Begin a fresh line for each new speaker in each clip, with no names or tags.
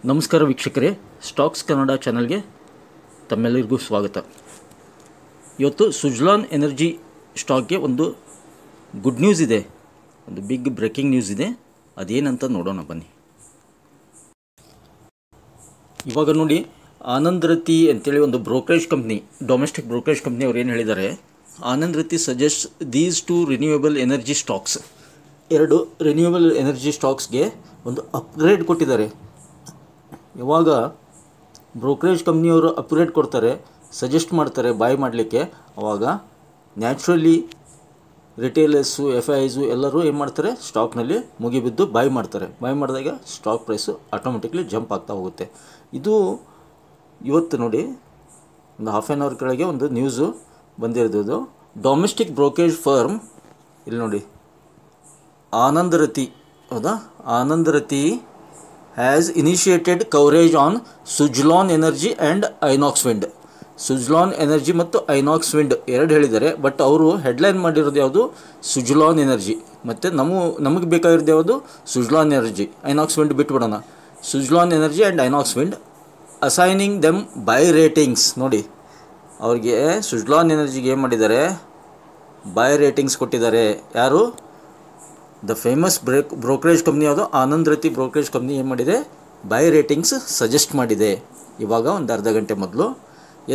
ನಮಸ್ಕಾರ ವೀಕ್ಷಕರೇ, ಸ್ಟಾಕ್ಸ್ ಕನ್ನಡ ಚಾನಲ್ಗೆ ತಮ್ಮೆಲ್ಲರಿಗೂ ಸ್ವಾಗತ. ಇವತ್ತು ಸುಜ್ಲಾನ್ ಎನರ್ಜಿ ಸ್ಟಾಕ್ಗೆ ಒಂದು ಗುಡ್ ನ್ಯೂಸ್ ಇದೆ, ಒಂದು ಬಿಗ್ ಬ್ರೇಕಿಂಗ್ ನ್ಯೂಸ್ ಇದೆ. ಅದೇನಂತ ನೋಡೋಣ ಬನ್ನಿ. ಇವಾಗ ನೋಡಿ, ಆನಂದ್ ರತಿ ಅಂತೇಳಿ ಒಂದು brokerage company, domestic brokerage company ಅವ್ರು ಏನು ಹೇಳಿದ್ದಾರೆ, Anand Rathi suggest these two renewable energy stocks. ಎರಡು ರಿನ್ಯೂಯಬಲ್ ಎನರ್ಜಿ ಸ್ಟಾಕ್ಸ್ಗೆ ಒಂದು ಅಪ್ಗ್ರೇಡ್ ಕೊಟ್ಟಿದ್ದಾರೆ. ಯಾವಾಗ ಬ್ರೋಕರೇಜ್ ಕಂಪ್ನಿಯವರು ಅಪ್ಗ್ರೇಡ್ ಕೊಡ್ತಾರೆ, ಸಜೆಸ್ಟ್ ಮಾಡ್ತಾರೆ ಬಾಯ್ ಮಾಡಲಿಕ್ಕೆ, ಆವಾಗ ನ್ಯಾಚುರಲಿ ರಿಟೇಲರ್ಸು, FIIಸು ಎಲ್ಲರೂ ಏನು ಮಾಡ್ತಾರೆ, ಸ್ಟಾಕ್ನಲ್ಲಿ ಮುಗಿಬಿದ್ದು ಬಾಯ್ ಮಾಡ್ತಾರೆ. ಬಾಯ್ ಮಾಡಿದಾಗ ಸ್ಟಾಕ್ ಪ್ರೈಸು ಆಟೋಮೆಟಿಕ್ಲಿ ಜಂಪ್ ಆಗ್ತಾ ಹೋಗುತ್ತೆ. ಇದು ಇವತ್ತು ನೋಡಿ, ಒಂದು ಹಾಫ್ ಆನ್ ಅವರ್ ಕೆಳಗೆ ಒಂದು ನ್ಯೂಸು ಬಂದಿರೋದು. ಡೊಮೆಸ್ಟಿಕ್ ಬ್ರೋಕರೇಜ್ ಫರ್ಮ್, ಇಲ್ಲಿ ನೋಡಿ, ಆನಂದ್ ರತಿ, ಹೌದಾ, ಆನಂದ್ ರತಿ has initiated coverage on Suzlon energy and Inox wind. Suzlon energy ಮತ್ತು ಐನಾಕ್ಸ್ ವಿಂಡ್ ಎರಡು ಹೇಳಿದ್ದಾರೆ, ಬಟ್ ಅವರು ಹೆಡ್ಲೈನ್ ಮಾಡಿರೋದು ಯಾವುದು, ಸುಜ್ಲಾನ್ ಎನರ್ಜಿ. ಮತ್ತು ನಮಗೆ ಬೇಕಾಗಿರೋದು ಯಾವುದು, ಸುಜ್ಲಾನ್ ಎನರ್ಜಿ. ಐನಾಕ್ಸ್ ವಿಂಡ್ ಬಿಟ್ಬಿಡೋಣ. Suzlon energy and Inox wind assigning them buy ratings. ನೋಡಿ, ಅವ್ರಿಗೆ ಸುಜ್ಲಾನ್ ಎನರ್ಜಿಗೆ ಏನು ಮಾಡಿದ್ದಾರೆ, ಬೈ ರೇಟಿಂಗ್ಸ್ ಕೊಟ್ಟಿದ್ದಾರೆ. ಯಾರು, ದ ಫೇಮಸ್ ಬ್ರೋಕರೇಜ್ ಕಂಪ್ನಿ ಯಾವುದು, ಆನಂದ್ ರತಿ ಬ್ರೋಕರೇಜ್ ಕಂಪ್ನಿ ಏನು ಮಾಡಿದೆ, ಬೈ ರೇಟಿಂಗ್ಸ್ ಸಜೆಸ್ಟ್ ಮಾಡಿದೆ ಇವಾಗ ಒಂದು ಅರ್ಧ ಗಂಟೆ ಮೊದಲು.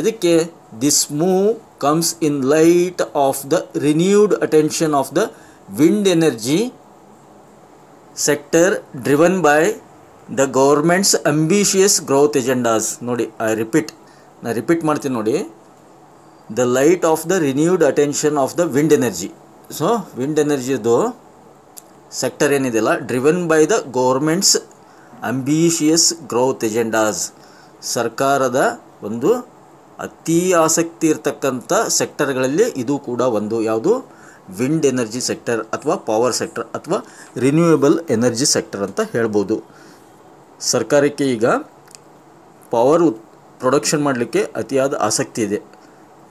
ಎದಕ್ಕೆ, this move comes in light of the renewed attention of the wind energy sector driven by the government's ambitious growth agendas. ನೋಡಿ, ನಾನು ರಿಪೀಟ್ ಮಾಡ್ತೀನಿ ನೋಡಿ, the light of the renewed attention of the wind energy. So wind ಎನರ್ಜಿದು sector ಏನಿದೆಯಲ್ಲ, driven by the government's ambitious growth agendas. ಸರ್ಕಾರದ ಒಂದು ಅತಿ ಆಸಕ್ತಿ ಇರತಕ್ಕಂಥ ಸೆಕ್ಟರ್ಗಳಲ್ಲಿ ಇದು ಕೂಡ ಒಂದು. ಯಾವುದು, ವಿಂಡ್ ಎನರ್ಜಿ ಸೆಕ್ಟರ್ ಅಥವಾ ಪವರ್ ಸೆಕ್ಟರ್ ಅಥವಾ ರಿನ್ಯೂಯಬಲ್ ಎನರ್ಜಿ ಸೆಕ್ಟರ್ ಅಂತ ಹೇಳ್ಬೋದು. ಸರ್ಕಾರಕ್ಕೆ ಈಗ ಪವರ್ ಪ್ರೊಡಕ್ಷನ್ ಮಾಡಲಿಕ್ಕೆ ಅತಿಯಾದ ಆಸಕ್ತಿ ಇದೆ.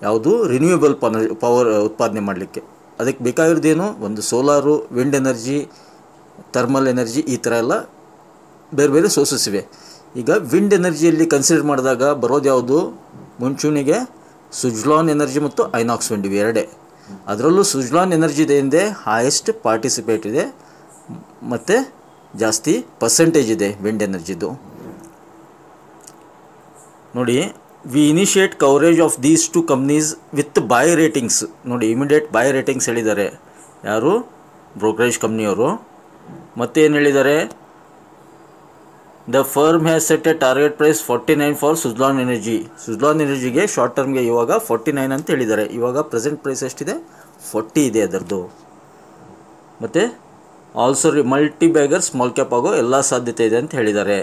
ಯಾವುದು, ರಿನ್ಯೂಯಬಲ್ ಪವರ್ ಉತ್ಪಾದನೆ ಮಾಡಲಿಕ್ಕೆ. ಅದಕ್ಕೆ ಬೇಕಾಗಿರೋದೇನು, ಒಂದು solar, wind energy, thermal energy, ಈ ಥರ ಎಲ್ಲ ಬೇರೆ ಬೇರೆ ಸೋರ್ಸಸ್ ಇವೆ. ಈಗ ವಿಂಡ್ ಎನರ್ಜಿಯಲ್ಲಿ ಕನ್ಸಿಡರ್ ಮಾಡಿದಾಗ ಬರೋದು ಯಾವುದು, ಮುಂಚೂಣಿಗೆ ಸುಜ್ಲಾನ್ ಎನರ್ಜಿ ಮತ್ತು ಐನಾಕ್ಸ್ ವಿಂಡ್, ಇವೆ ಎರಡೇ. ಅದರಲ್ಲೂ ಸುಜ್ಲಾನ್ ಎನರ್ಜಿದೆ ಹಿಂದೆ ಹೈಯೆಸ್ಟ್ ಪಾರ್ಟಿಸಿಪೇಟ್ ಇದೆ ಮತ್ತು ಜಾಸ್ತಿ ಪರ್ಸೆಂಟೇಜ್ ಇದೆ ವಿಂಡ್ ಎನರ್ಜಿದು. ನೋಡಿ, we initiate coverage of these two companies with buy ratings. ನೋಡಿ, ಇಮಿಡಿಯೇಟ್ ಬೈ ರೇಟಿಂಗ್ಸ್ ಹೇಳಿದ್ದಾರೆ ಯಾರು, ಬ್ರೋಕರೇಜ್ ಕಂಪ್ನಿಯವರು. ಮತ್ತೇನು ಹೇಳಿದ್ದಾರೆ, the firm has set a target price 49 for Suzlon energy. Suzlon ಎನರ್ಜಿಗೆ ಶಾರ್ಟ್ ಟರ್ಮ್ಗೆ ಇವಾಗ 49 ಅಂತ ಹೇಳಿದ್ದಾರೆ. ಇವಾಗ ಪ್ರೆಸೆಂಟ್ ಪ್ರೈಸ್ ಎಷ್ಟಿದೆ, 40 ಇದೆ ಅದರದ್ದು. ಮತ್ತು also multi bagger small cap ಆಗೋ ಎಲ್ಲ ಸಾಧ್ಯತೆ ಇದೆ ಅಂತ ಹೇಳಿದ್ದಾರೆ.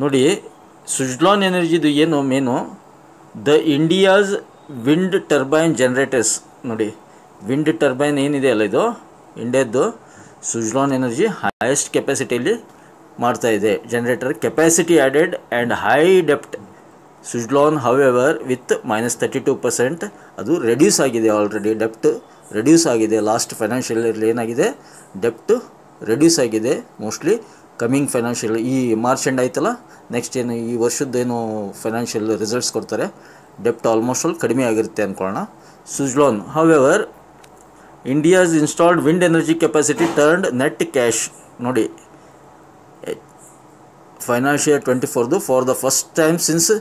ನೋಡಿ, ಸುಜ್ಲಾನ್ ಎನರ್ಜಿದು ಏನು main, the India's wind turbine generators. ನೋಡಿ, ವಿಂಡ್ ಟರ್ಬೈನ್ ಏನಿದೆ ಅಲ್ಲ, ಇದು ಇಂಡಿಯಾದ್ದು ಸುಜ್ಲಾನ್ ಎನರ್ಜಿ ಹೈಯೆಸ್ಟ್ ಕೆಪಾಸಿಟಿಯಲ್ಲಿ ಮಾಡ್ತಾಯಿದೆ. Generator capacity added and high ಡೆಪ್ಟ್. ಸುಜ್ಲಾನ್ ಹವೆವರ್ ವಿತ್ -32% ಅದು ರೆಡ್ಯೂಸ್ ಆಗಿದೆ. ಆಲ್ರೆಡಿ ಡೆಪ್ಟ್ ರೆಡ್ಯೂಸ್ ಆಗಿದೆ. ಲಾಸ್ಟ್ ಫೈನಾನ್ಷಿಯಲ್ ಇಯರ್ಲಿ ಏನಾಗಿದೆ, ಡೆಪ್ಟ್ ರೆಡ್ಯೂಸ್ ಆಗಿದೆ. ಮೋಸ್ಟ್ಲಿ ಕಮಿಂಗ್ ಫೈನಾನ್ಷಿಯಲ್, ಈ ಮಾರ್ಚ್ ಎಂಡ್ ಆಯ್ತಲ್ಲ, ನೆಕ್ಸ್ಟ್ ಏನು ಈ ವರ್ಷದ್ದೇನು ಫೈನಾನ್ಷಿಯಲ್ ರಿಸಲ್ಟ್ಸ್ ಕೊಡ್ತಾರೆ, ಡೆಪ್ಟ್ ಆಲ್ಮೋಸ್ಟ್ ಆಲ್ ಕಡಿಮೆ ಆಗಿರುತ್ತೆ ಅಂದ್ಕೊಳ್ಳೋಣ. Suzlon however India's installed wind energy capacity turned net cash. ನೋಡಿ, financial 24 for the first time since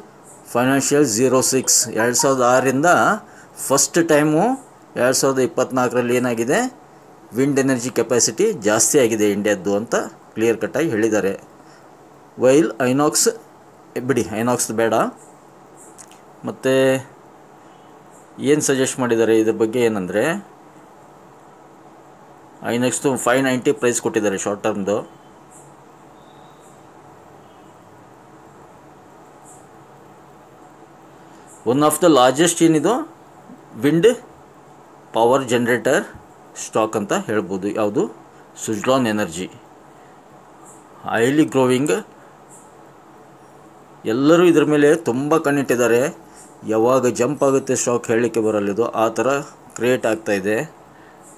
financial 06, 2006ರಿಂದ ಫಸ್ಟ್ ಟೈಮು 2024ರಲ್ಲಿ ಏನಾಗಿದೆ, ವಿಂಡ್ ಎನರ್ಜಿ ಕೆಪಾಸಿಟಿ ಜಾಸ್ತಿ ಆಗಿದೆ ಇಂಡಿಯಾದ್ದು ಅಂತ ಕ್ಲಿಯರ್ ಕಟ್ಟಾಗಿ ಹೇಳಿದ್ದಾರೆ. ವೈಲ್ ಐನಾಕ್ಸ್ ಬಿಡಿ, ಐನಾಕ್ಸ್ ಬೇಡ. ಮತ್ತು ಏನು ಸಜೆಸ್ಟ್ ಮಾಡಿದ್ದಾರೆ ಇದ್ರ ಬಗ್ಗೆ ಏನಂದರೆ, ಐನಾಕ್ಸ್ದು 590 ಪ್ರೈಸ್ ಕೊಟ್ಟಿದ್ದಾರೆ ಶಾರ್ಟ್ ಟರ್ಮ್ದು. ಒನ್ ಆಫ್ ದ ಲಾರ್ಜೆಸ್ಟ್ ಏನಿದು ವಿಂಡ್ ಪವರ್ ಜನರೇಟರ್ ಸ್ಟಾಕ್ ಅಂತ ಹೇಳ್ಬೋದು. ಯಾವುದು, ಸುಜ್ಲಾನ್ ಎನರ್ಜಿ. ಹೈಲಿ ಗ್ರೋವಿಂಗ್, ಎಲ್ಲರೂ ಇದ್ರ ಮೇಲೆ ತುಂಬ ಕಣ್ಣಿಟ್ಟಿದ್ದಾರೆ. ಯಾವಾಗ ಜಂಪ್ ಆಗುತ್ತೆ ಸ್ಟಾಕ್ ಹೇಳಲಿಕ್ಕೆ ಬರಲಿದ್ದು, ಆ ಥರ ಕ್ರಿಯೇಟ್ ಆಗ್ತಾಯಿದೆ.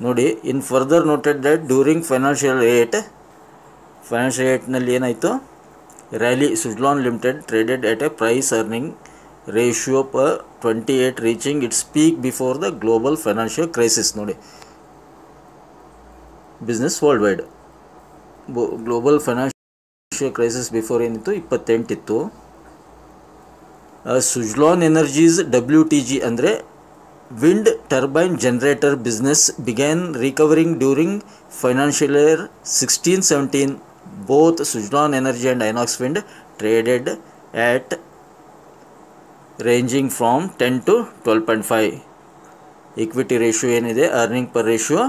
ನೋಡಿ, in further noted that during financial ಏಟ್ನಲ್ಲಿ ಏನಾಯಿತು, Rally Suzlon Limited traded at a price earning ratio per 28 reaching its peak before the global financial crisis. ನೋಡಿ business world wide global financial crisis before ಏನಿತ್ತು 28 ಇತ್ತು. Suzlon energies WTG ಅಂದರೆ wind turbine generator business began recovering during financial year 16-17. Both Suzlon energy and Inox wind traded at ranging from 10 to 12.5. Equity ratio ಏನಿದೆ earning per ratio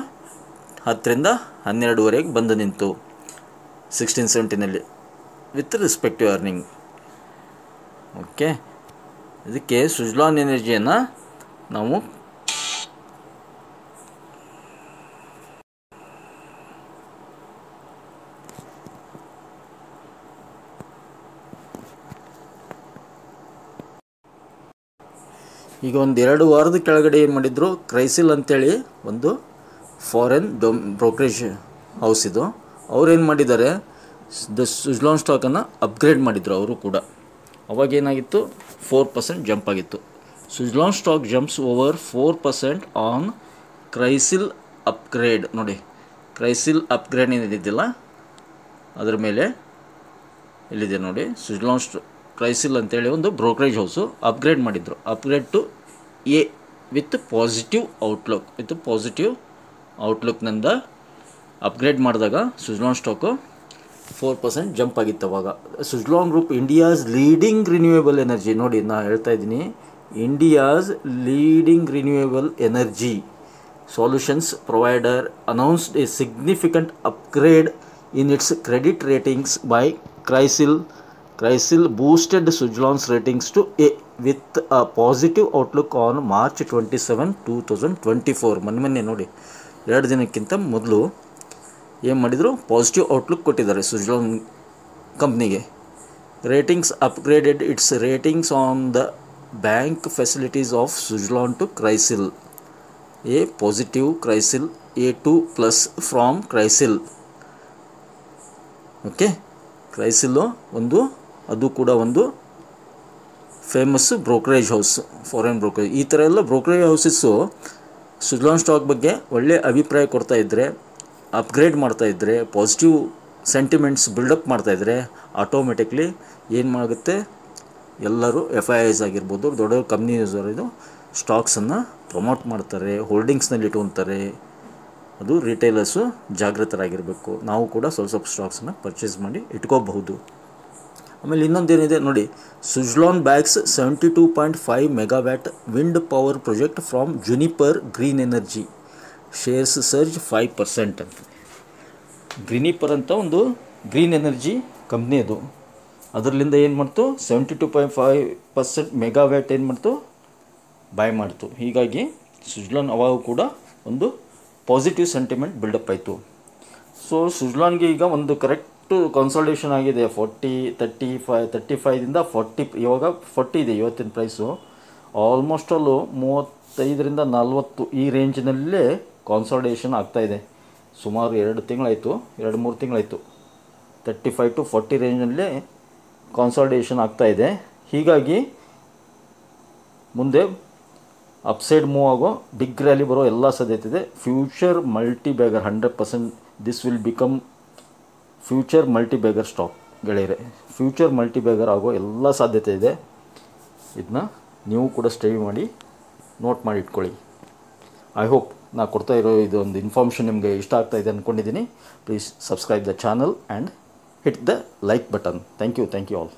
10ರಿಂದ 12ವರೆಗೆ ಬಂದು ನಿಂತು 16-17ನಲ್ಲಿ with respective earning. Okay, ಇದಕ್ಕೆ ಸುಜ್ಲಾನ್ ಎನರ್ಜಿಯನ್ನು ನಾವು ಈಗ ಒಂದು 2 ವಾರದ ಕೆಳಗಡೆ ಏನು ಮಾಡಿದ್ರು, ಕ್ರೈಸಿಲ್ ಅಂತೇಳಿ ಒಂದು ಫಾರಿನ್ ಬ್ರೋಕರೇಜ್ ಹೌಸ್ ಇದು, ಅವ್ರು ಏನು ಮಾಡಿದ್ದಾರೆ, ಸುಜ್ಲಾನ್ ಸ್ಟಾಕನ್ನು ಅಪ್ಗ್ರೇಡ್ ಮಾಡಿದರು ಅವರು ಕೂಡ. ಅವಾಗೇನಾಗಿತ್ತು, 4% ಜಂಪ್ ಆಗಿತ್ತು. Suzlon stock jumps over 4% on Crisil upgrade. ನೋಡಿ, ಕ್ರೈಸಿಲ್ ಅಪ್ಗ್ರೇಡ್ ಏನಿದ್ದಿಲ್ಲ ಅದರ ಮೇಲೆ ಇಲ್ಲಿದೆ ನೋಡಿ, ಸುಜ್ಲಾನ್ ಕ್ರೈಸಿಲ್ ಅಂತೇಳಿ ಒಂದು ಬ್ರೋಕರೇಜ್ ಹೌಸು ಅಪ್ಗ್ರೇಡ್ ಮಾಡಿದರು. Upgrade to A with positive ಔಟ್ಲುಕ್ನಿಂದ ಅಪ್ಗ್ರೇಡ್ ಮಾಡಿದಾಗ ಸುಜ್ಲಾನ್ ಸ್ಟಾಕು 4% ಜಂಪ್ ಆಗಿತ್ತು ಅವಾಗ. Suzlon group India's leading renewable energy, ನೋಡಿ ನಾನು ಹೇಳ್ತಾ ಇದ್ದೀನಿ, India's leading renewable energy solutions provider announced a significant upgrade in its credit ratings by Crisil. Crisil boosted Suzlon's ratings to A with a positive outlook on March 27, 2024. ಮೊನ್ನೆ ನೋಡಿ 2 ದಿನಕ್ಕಿಂತ ಮೊದಲು ಏನು ಮಾಡಿದರು, positive outlook ಕೊಟ್ಟಿದ್ದಾರೆ ಸುಜ್ಲಾನ್ ಕಂಪ್ನಿಗೆ. Ratings upgraded its ratings on the bank facilities of Suzlon to Crisil. A positive Crisil, A2+ from Crisil. Okay, Crisil ಅದು ಕೂಡ ಒಂದು famous brokerage house, foreign brokerage. ಈ ಥರ ಎಲ್ಲ ಬ್ರೋಕರೇಜ್ ಹೌಸಸ್ಸು ಸುಜ್ಲಾನ್ ಸ್ಟಾಕ್ ಬಗ್ಗೆ ಒಳ್ಳೆಯ ಅಭಿಪ್ರಾಯ ಕೊಡ್ತಾಯಿದ್ರೆ, ಅಪ್ಗ್ರೇಡ್ ಮಾಡ್ತಾಯಿದ್ರೆ, ಪಾಸಿಟಿವ್ ಸೆಂಟಿಮೆಂಟ್ಸ್ ಬಿಲ್ಡಪ್ ಮಾಡ್ತಾಯಿದ್ರೆ ಆಟೋಮೆಟಿಕ್ಲಿ ಏನು ಮಾಡುತ್ತೆ, ಎಲ್ಲರೂ FIIs ಆಗಿರ್ಬೋದು, ದೊಡ್ಡ ದೊಡ್ಡ ಕಂಪ್ನೀಸ್ ಇದು ಸ್ಟಾಕ್ಸನ್ನು ಪ್ರಮೋಟ್ ಮಾಡ್ತಾರೆ, ಹೋಲ್ಡಿಂಗ್ಸ್ನಲ್ಲಿ ಇಟ್ಕೊತಾರೆ. ಅದು ರಿಟೇಲರ್ಸು ಜಾಗೃತರಾಗಿರಬೇಕು. ನಾವು ಕೂಡ ಸ್ವಲ್ಪ ಸ್ಟಾಕ್ಸನ್ನು ಪರ್ಚೇಸ್ ಮಾಡಿ ಇಟ್ಕೋಬಹುದು. ಆಮೇಲೆ ಇನ್ನೊಂದೇನಿದೆ ನೋಡಿ, Suzlon bags 72.5 megawatt wind power project from Juniper green energy, shares surge 5% ಅಂತ. ಜುನಿಪರ್ ಅಂತ ಒಂದು ಗ್ರೀನ್ ಎನರ್ಜಿ ಕಂಪ್ನಿ ಅದು, ಅದರಲ್ಲಿಂದ ಏನು ಮಾಡ್ತು, 72.5% ಮೆಗಾವ್ಯಾಟ್ ಏನು ಮಾಡ್ತು, ಬೈ ಮಾಡ್ತು. ಹೀಗಾಗಿ ಸುಜ್ಲಾನ್ ಅವಾಗ ಕೂಡ ಒಂದು ಪಾಸಿಟಿವ್ ಸೆಂಟಿಮೆಂಟ್ ಬಿಲ್ಡಪ್ ಆಯಿತು. ಸೊ ಸುಜ್ಲಾನ್ಗೆ ಈಗ ಒಂದು ಕರೆಕ್ಟು ಕನ್ಸಾಲಿಡೇಷನ್ ಆಗಿದೆ. 35ದಿಂದ 40, ಇವಾಗ 40 ಇದೆ ಇವತ್ತಿನ ಪ್ರೈಸು. ಆಲ್ಮೋಸ್ಟ್ ಅಲ್ಲೂ 35ರಿಂದ 40 ಈ ರೇಂಜ್ನಲ್ಲೇ ಕಾನ್ಸಾಲಿಡೇಷನ್ ಆಗ್ತಾಯಿದೆ. ಸುಮಾರು 2-3 ತಿಂಗಳಾಯಿತು. 35 to 40 ರೇಂಜ್ನಲ್ಲೇ ಕಾನ್ಸಾಲಿಡೇಷನ್ ಆಗ್ತಾಯಿದೆ. ಹೀಗಾಗಿ ಮುಂದೆ ಅಪ್ಸೈಡ್ ಮೂವ್ ಆಗೋ ಬಿಗ್ ರ್ಯಾಲಿ ಬರೋ ಎಲ್ಲ ಸಾಧ್ಯತೆ ಇದೆ. Future ಮಲ್ಟಿಬ್ಯಾಗರ್ 100%, this will become future ಮಲ್ಟಿಬ್ಯಾಗರ್ stock ಗೆಳೆಯರೆ. ಫ್ಯೂಚರ್ ಮಲ್ಟಿಬ್ಯಾಗರ್ ಆಗೋ ಎಲ್ಲ ಸಾಧ್ಯತೆ ಇದೆ. ಇದನ್ನ ನೀವು ಕೂಡ ಸ್ಟಡಿ ಮಾಡಿ ನೋಟ್ ಮಾಡಿ ಇಟ್ಕೊಳ್ಳಿ. ಐ ಹೋಪ್ ನಾ ಕೊಡ್ತಾ ಇರೋ ಇದೊಂದು ಇನ್ಫಾರ್ಮೇಷನ್ ನಿಮಗೆ ಇಷ್ಟ ಆಗ್ತಾ ಇದೆ ಅಂದ್ಕೊಂಡಿದ್ದೀನಿ. Please subscribe the channel and hit the like button. Thank you all.